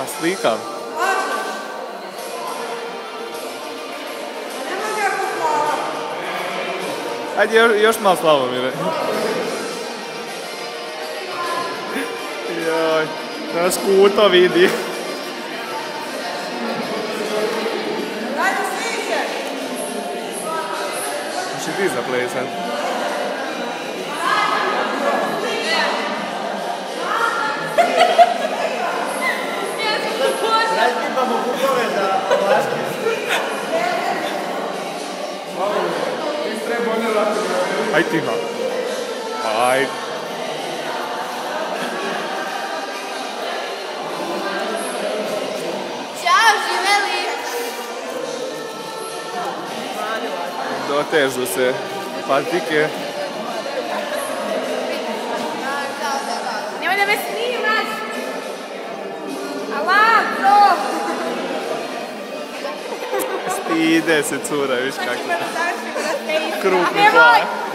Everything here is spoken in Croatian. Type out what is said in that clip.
Pa slikam. Ajde, još malo Slavomire. Joj, nas Kuto vidi. Hoće ti zaplesat? Imamo kukove za vlaške. Aj ti na. Aj. Ćao, živeli! Dotežu se patike. Nemoj da me snimaš! Alah, bro! Stide se cura, viš kako. Znači, da završimo na Facebooku. Krupni Nemoj! plan.